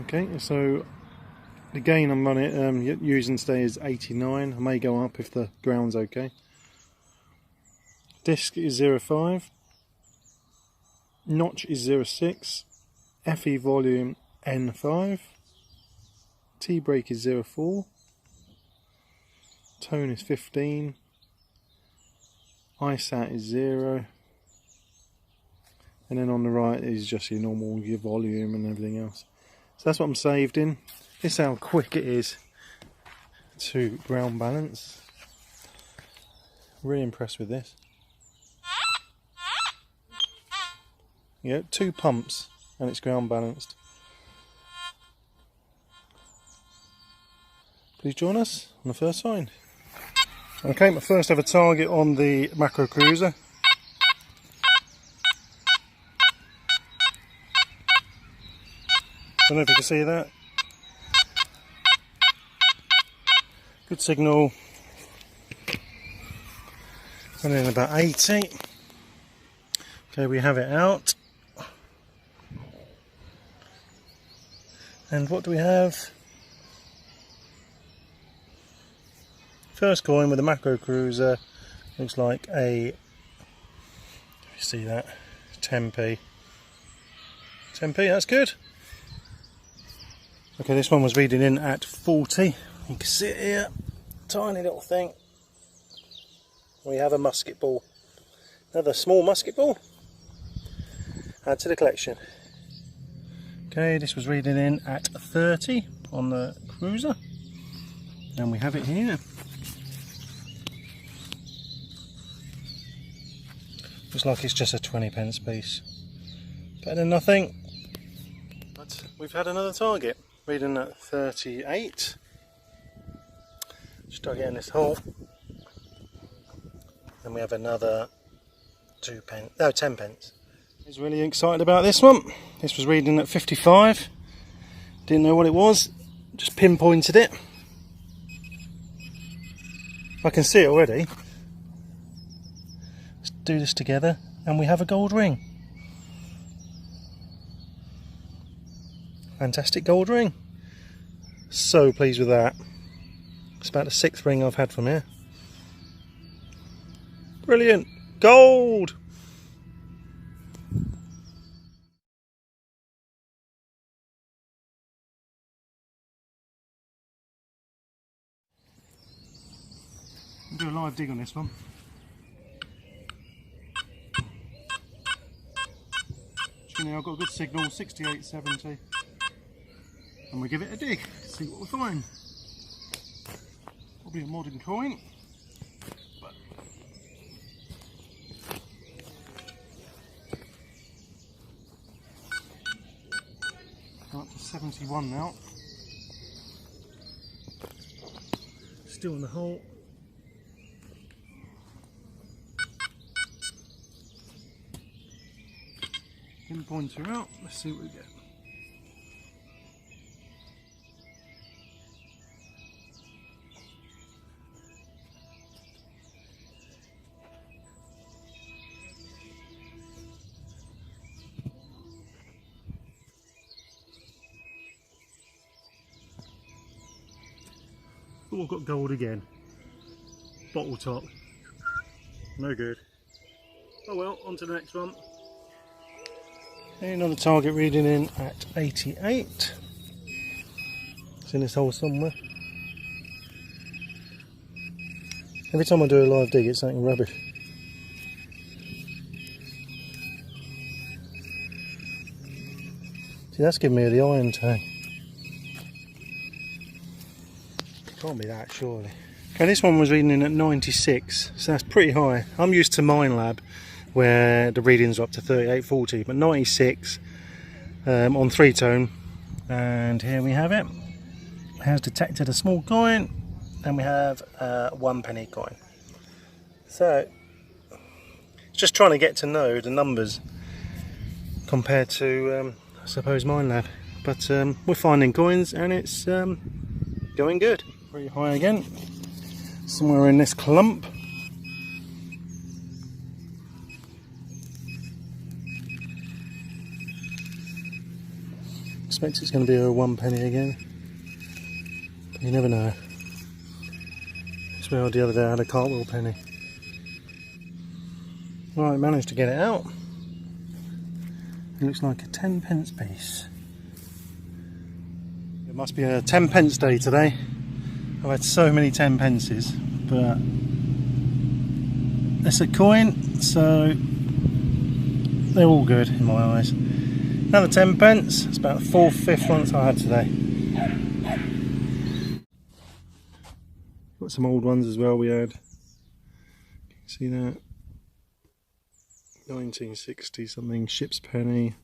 Okay, so the gain I'm running using today is 89. I may go up if the ground's okay. Disc is 0.5. Notch is 0.6. FE volume N5. T brake is 0.4. Tone is 15. ISAT is 0. And then on the right is just your normal, your volume and everything else. So that's what I'm saved in. This is how quick it is to ground balance. Really impressed with this. Yeah, 2 pumps and it's ground balanced. Please join us on the first find. Okay, my first ever target on the Makro Kruzer. I don't know if you can see that. Good signal. And then about 80. Okay, we have it out. And what do we have? First coin with a Makro Kruzer. Looks like a, if you see that, 10p. 10p, that's good. Okay, this one was reading in at 40. You can see it here, tiny little thing. We have a musket ball, another small musket ball. Add to the collection. Okay, this was reading in at 30 on the Kruzer, and we have it here. Looks like it's just a 20p piece. Better than nothing. But we've had another target. Reading at 38. Just try to get in this hole. Then we have another 10p. I was really excited about this one. This was reading at 55. Didn't know what it was. Just pinpointed it. I can see it already. Let's do this together and we have a gold ring. Fantastic gold ring. So pleased with that. It's about the 6th ring I've had from here. Brilliant. Gold! I'll do a live dig on this one. I've got a good signal, 68.70. And we give it a dig, see what we find. Probably a modern coin. But I'm up to 71 now. Still in the hole. Pinpointer out, let's see what we get. Oh, I've got gold again. Bottle top. No good. Oh well, on to the next one. Another target reading in at 88. It's in this hole somewhere. Every time I do a live dig it's something rubbish. See, that's giving me the iron tag. Can't be that, surely. Okay, this one was reading in at 96, so that's pretty high. I'm used to Minelab, where the readings are up to 38, 40, but 96 on 3-tone. And here we have it. It has detected a small coin, and we have a 1p coin. So, it's just trying to get to know the numbers compared to, I suppose, Minelab. But we're finding coins, and it's going good. Pretty high again, somewhere in this clump. suspect it's going to be a 1 penny again. But you never know. This where the other day I had a cartwheel penny. Right, managed to get it out. It looks like a 10 pence piece. It must be a 10 pence day today. I've had so many 10 pences, but it's a coin, so they're all good in my eyes. Another 10 pence. It's about the 4th, 5th one I had today. Got some old ones as well we had. See that? 1960 something, ship's penny,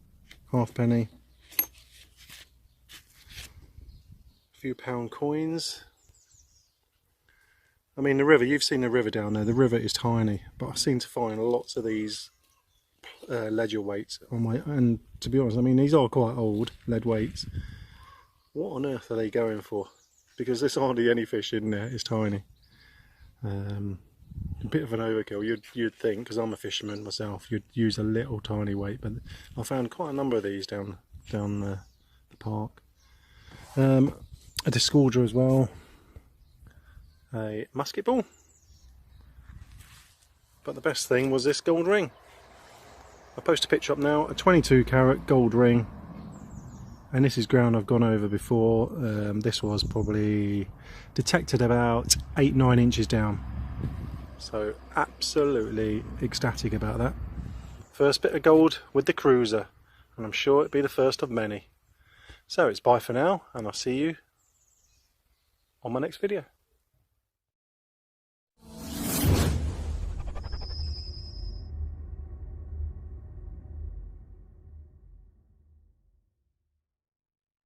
halfpenny. A few pound coins. I mean the river, you've seen the river down there, the river is tiny, but I seem to find lots of these ledger weights on my, and to be honest, I mean these are quite old lead weights. What on earth are they going for? Because there's hardly any fish in there, it's tiny. A bit of an overkill, you'd think, because I'm a fisherman myself, you'd use a little tiny weight, but I found quite a number of these down the park. A discorder as well, a musket ball, but the best thing was this gold ring. I'll post a picture up now, a 22 carat gold ring, and this is ground I've gone over before. This was probably detected about 8-9 inches down. So absolutely ecstatic about that. First bit of gold with the Kruzer, and I'm sure it'll be the first of many. So it's bye for now, and I'll see you on my next video.